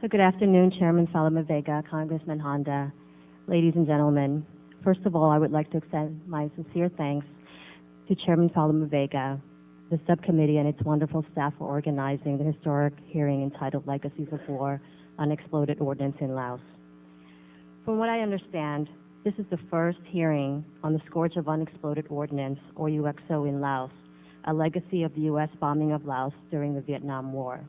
So good afternoon, Chairman Vega, Congressman Honda, ladies and gentlemen. First of all, I would like to extend my sincere thanks to Chairman Vega, the subcommittee, and its wonderful staff for organizing the historic hearing entitled Legacies of War, Unexploded Ordnance in Laos. From what I understand, this is the first hearing on the scourge of unexploded ordnance, or UXO, in Laos, a legacy of the U.S. bombing of Laos during the Vietnam War.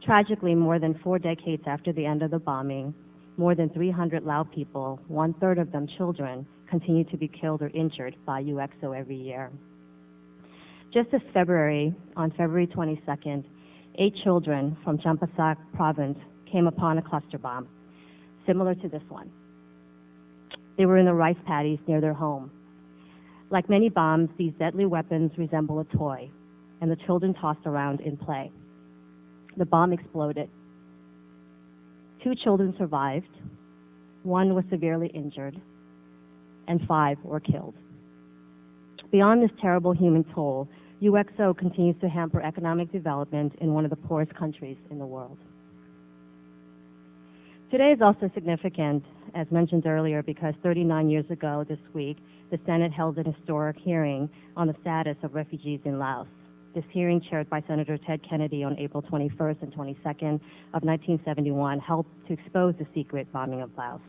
Tragically, more than 4 decades after the end of the bombing, more than 300 Lao people, 1/3 of them children, continue to be killed or injured by UXO every year. Just this February, on February 22nd, 8 children from Channapha province came upon a cluster bomb, similar to this one. They were in the rice paddies near their home. Like many bombs, these deadly weapons resemble a toy, and the children tossed around in play. The bomb exploded. 2 children survived, 1 was severely injured, and 5 were killed. Beyond this terrible human toll, UXO continues to hamper economic development in one of the poorest countries in the world. Today is also significant, as mentioned earlier, because 39 years ago this week, the Senate held an historic hearing on the status of refugees in Laos. This hearing, chaired by Senator Ted Kennedy on April 21st and 22nd of 1971, helped to expose the secret bombing of Laos.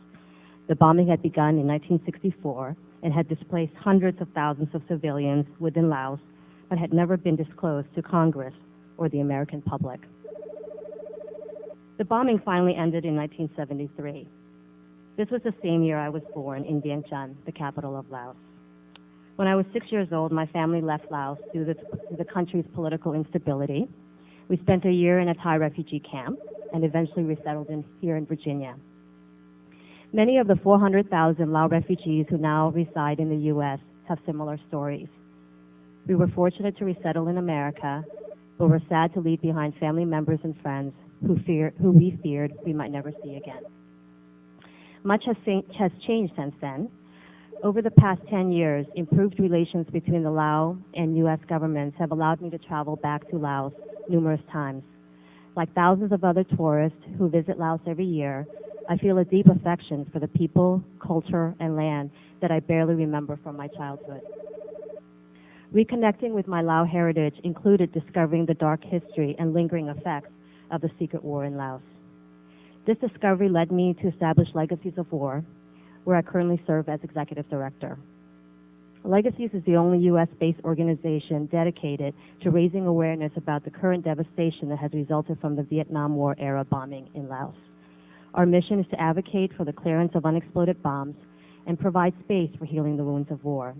The bombing had begun in 1964 and had displaced hundreds of thousands of civilians within Laos, but had never been disclosed to Congress or the American public. The bombing finally ended in 1973. This was the same year I was born in Vientiane, the capital of Laos. When I was 6 years old, my family left Laos due to the country's political instability. We spent a year in a Thai refugee camp and eventually resettled here in Virginia. Many of the 400,000 Lao refugees who now reside in the U.S. have similar stories. We were fortunate to resettle in America, but were sad to leave behind family members and friends who we feared we might never see again. Much has changed since then. Over the past 10 years, improved relations between the Lao and U.S. governments have allowed me to travel back to Laos numerous times. Like thousands of other tourists who visit Laos every year, I feel a deep affection for the people, culture, and land that I barely remember from my childhood. Reconnecting with my Lao heritage included discovering the dark history and lingering effects of the secret war in Laos. This discovery led me to establish Legacies of War, where I currently serve as executive director. Legacies is the only U.S.-based organization dedicated to raising awareness about the current devastation that has resulted from the Vietnam War-era bombing in Laos. Our mission is to advocate for the clearance of unexploded bombs and provide space for healing the wounds of war.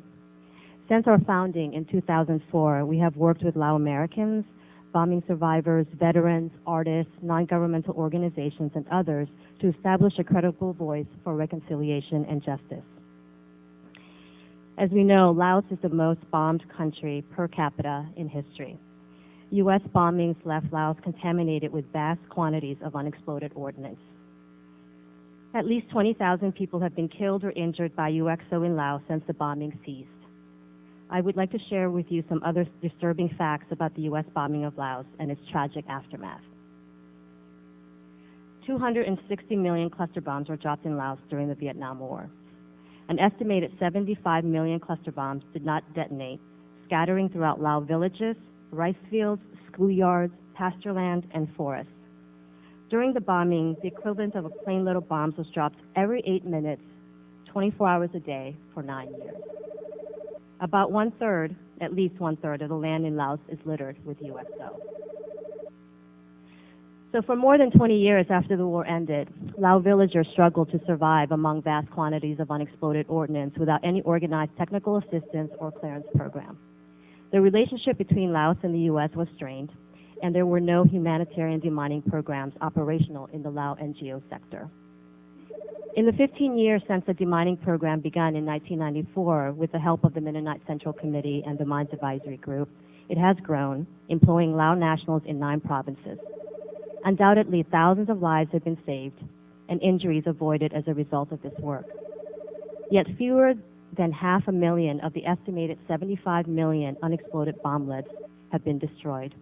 Since our founding in 2004, we have worked with Lao Americans, bombing survivors, veterans, artists, non-governmental organizations, and others to establish a credible voice for reconciliation and justice. As we know, Laos is the most bombed country per capita in history. U.S. bombings left Laos contaminated with vast quantities of unexploded ordnance. At least 20,000 people have been killed or injured by UXO in Laos since the bombing ceased. I would like to share with you some other disturbing facts about the U.S. bombing of Laos and its tragic aftermath. 260 million cluster bombs were dropped in Laos during the Vietnam War. An estimated 75 million cluster bombs did not detonate, scattering throughout Lao villages, rice fields, schoolyards, pasture land, and forests. During the bombing, the equivalent of a plain little bomb was dropped every 8 minutes, 24 hours a day for 9 years. About 1/3, at least 1/3 of the land in Laos is littered with UXO. So for more than 20 years after the war ended, Lao villagers struggled to survive among vast quantities of unexploded ordnance without any organized technical assistance or clearance program. The relationship between Laos and the U.S. was strained, and there were no humanitarian demining programs operational in the Lao NGO sector. In the 15 years since the demining program began in 1994, with the help of the Mennonite Central Committee and the Mines Advisory Group, it has grown, employing Lao nationals in 9 provinces. Undoubtedly, thousands of lives have been saved and injuries avoided as a result of this work. Yet fewer than 500,000 of the estimated 75 million unexploded bomblets have been destroyed.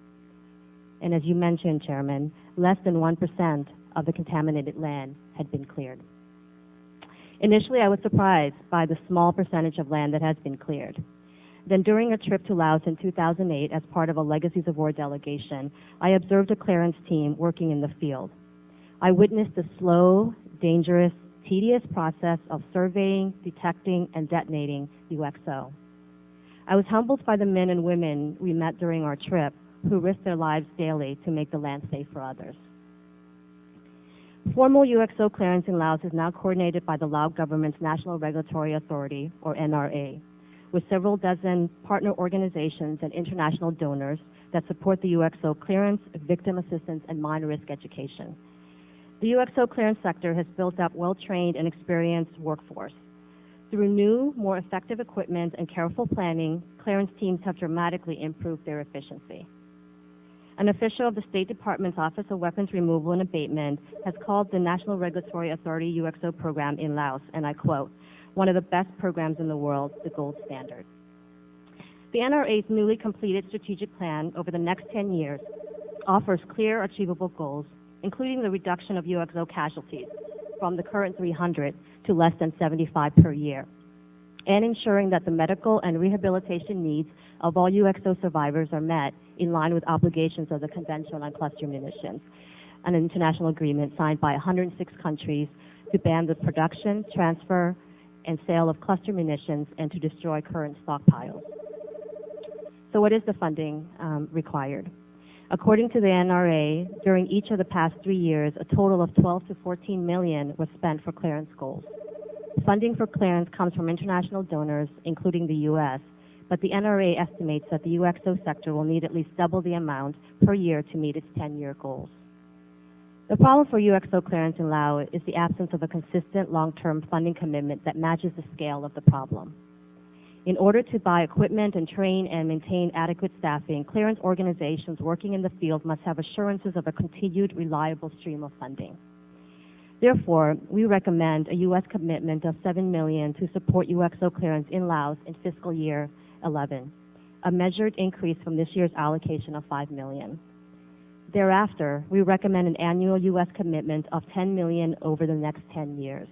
And as you mentioned, Chairman, less than 1% of the contaminated land had been cleared. Initially, I was surprised by the small percentage of land that has been cleared. Then during a trip to Laos in 2008 as part of a Legacies of War delegation, I observed a clearance team working in the field. I witnessed the slow, dangerous, tedious process of surveying, detecting, and detonating UXO. I was humbled by the men and women we met during our trip who risked their lives daily to make the land safe for others. Formal UXO clearance in Laos is now coordinated by the Lao government's National Regulatory Authority, or NRA, with several dozen partner organizations and international donors that support the UXO clearance, victim assistance, and mine risk education. The UXO clearance sector has built up well-trained and experienced workforce. Through new, more effective equipment and careful planning, clearance teams have dramatically improved their efficiency. An official of the State Department's Office of Weapons Removal and Abatement has called the National Regulatory Authority UXO program in Laos, and I quote, "one of the best programs in the world, the gold standard." The NRA's newly completed strategic plan over the next 10 years offers clear, achievable goals, including the reduction of UXO casualties from the current 300 to less than 75 per year, and ensuring that the medical and rehabilitation needs of all UXO survivors are met in line with obligations of the Convention on Cluster Munitions, an international agreement signed by 106 countries to ban the production, transfer, and sale of cluster munitions and to destroy current stockpiles. So what is the funding required? According to the NRA, during each of the past 3 years, a total of 12 to 14 million was spent for clearance goals. Funding for clearance comes from international donors, including the U.S., but the NRA estimates that the UXO sector will need at least double the amount per year to meet its 10-year goals. The problem for UXO clearance in Laos is the absence of a consistent long-term funding commitment that matches the scale of the problem. In order to buy equipment and train and maintain adequate staffing, clearance organizations working in the field must have assurances of a continued, reliable stream of funding. Therefore, we recommend a U.S. commitment of $7 million to support UXO clearance in Laos in fiscal year 11, a measured increase from this year's allocation of $5 million. Thereafter, we recommend an annual U.S. commitment of $10 million over the next 10 years.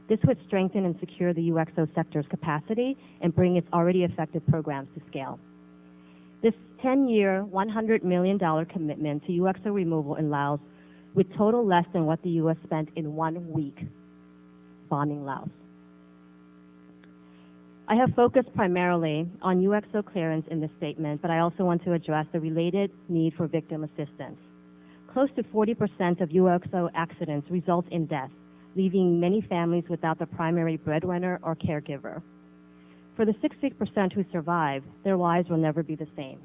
This would strengthen and secure the UXO sector's capacity and bring its already effective programs to scale. This 10-year, $100 million commitment to UXO removal in Laos would total less than what the U.S. spent in 1 week bombing Laos. I have focused primarily on UXO clearance in this statement, but I also want to address the related need for victim assistance. Close to 40% of UXO accidents result in death, leaving many families without the primary breadwinner or caregiver. For the 60% who survive, their lives will never be the same.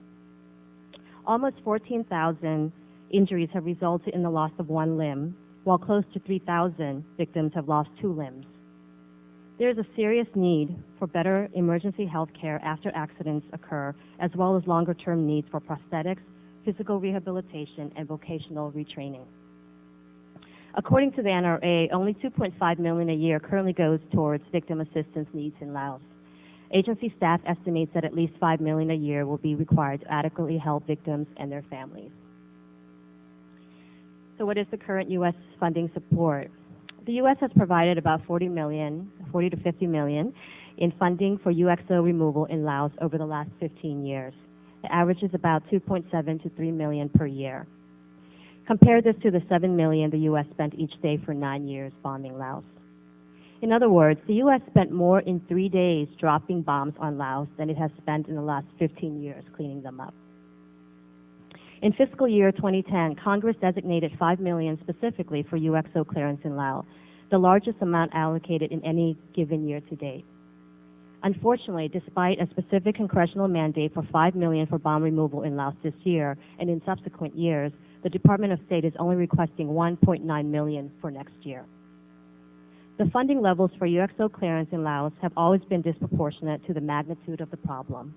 Almost 14,000 injuries have resulted in the loss of 1 limb, while close to 3,000 victims have lost 2 limbs. There is a serious need for better emergency health care after accidents occur, as well as longer-term needs for prosthetics, physical rehabilitation, and vocational retraining. According to the NRA, only $2.5 million a year currently goes towards victim assistance needs in Laos. Agency staff estimates that at least $5 million a year will be required to adequately help victims and their families. So what is the current U.S. funding support? The U.S. has provided about $40 to $50 million in funding for UXO removal in Laos over the last 15 years. The average is about $2.7 to $3 million per year. Compare this to the $7 million the U.S. spent each day for 9 years bombing Laos. In other words, the U.S. spent more in 3 days dropping bombs on Laos than it has spent in the last 15 years cleaning them up. In fiscal year 2010, Congress designated $5 million specifically for UXO clearance in Laos, the largest amount allocated in any given year to date. Unfortunately, despite a specific congressional mandate for $5 million for bomb removal in Laos this year and in subsequent years, the Department of State is only requesting $1.9 million for next year. The funding levels for UXO clearance in Laos have always been disproportionate to the magnitude of the problem.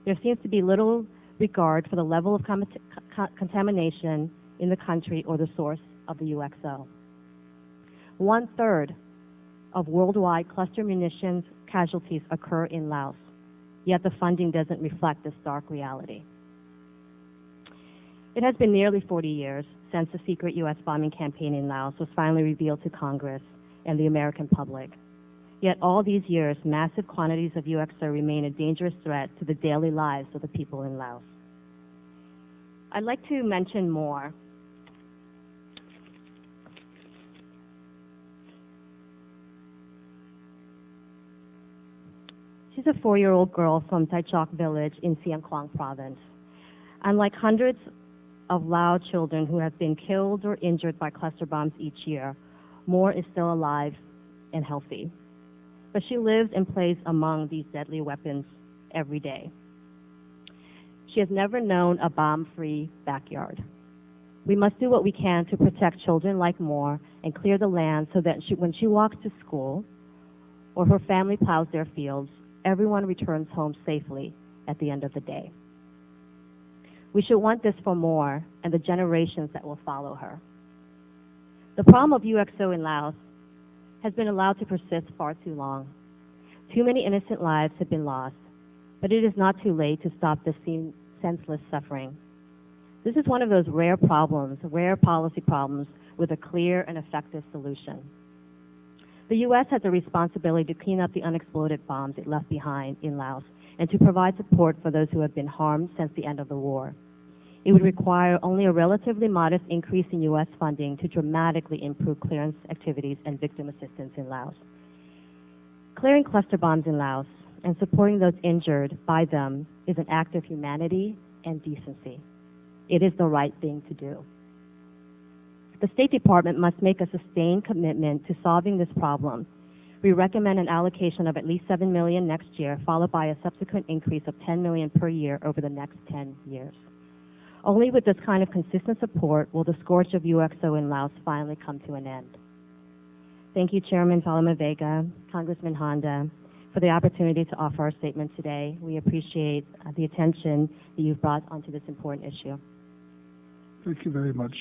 There seems to be little regard for the level of contamination in the country or the source of the UXO. 1/3 of worldwide cluster munitions casualties occur in Laos, yet the funding doesn't reflect this stark reality. It has been nearly 40 years since the secret U.S. bombing campaign in Laos was finally revealed to Congress and the American public. Yet all these years, massive quantities of UXO remain a dangerous threat to the daily lives of the people in Laos. I'd like to mention more. She's a 4-year-old girl from Taichok village in Siang Khong province. Unlike hundreds of Lao children who have been killed or injured by cluster bombs each year, Moore is still alive and healthy. But she lives and plays among these deadly weapons every day. She has never known a bomb-free backyard. We must do what we can to protect children like Moore and clear the land so that when she walks to school or her family plows their fields, everyone returns home safely at the end of the day. We should want this for Moore and the generations that will follow her. The problem of UXO in Laos has been allowed to persist far too long. Too many innocent lives have been lost, but it is not too late to stop this senseless suffering. This is one of those rare problems, rare policy problems with a clear and effective solution. The U.S. has a responsibility to clean up the unexploded bombs it left behind in Laos and to provide support for those who have been harmed since the end of the war. It would require only a relatively modest increase in U.S. funding to dramatically improve clearance activities and victim assistance in Laos. Clearing cluster bombs in Laos and supporting those injured by them is an act of humanity and decency. It is the right thing to do. The State Department must make a sustained commitment to solving this problem. We recommend an allocation of at least $7 million next year, followed by a subsequent increase of $10 million per year over the next 10 years. Only with this kind of consistent support will the scourge of UXO in Laos finally come to an end. Thank you, Chairman Falamavega, Congressman Honda, for the opportunity to offer our statement today. We appreciate the attention that you've brought onto this important issue. Thank you very much.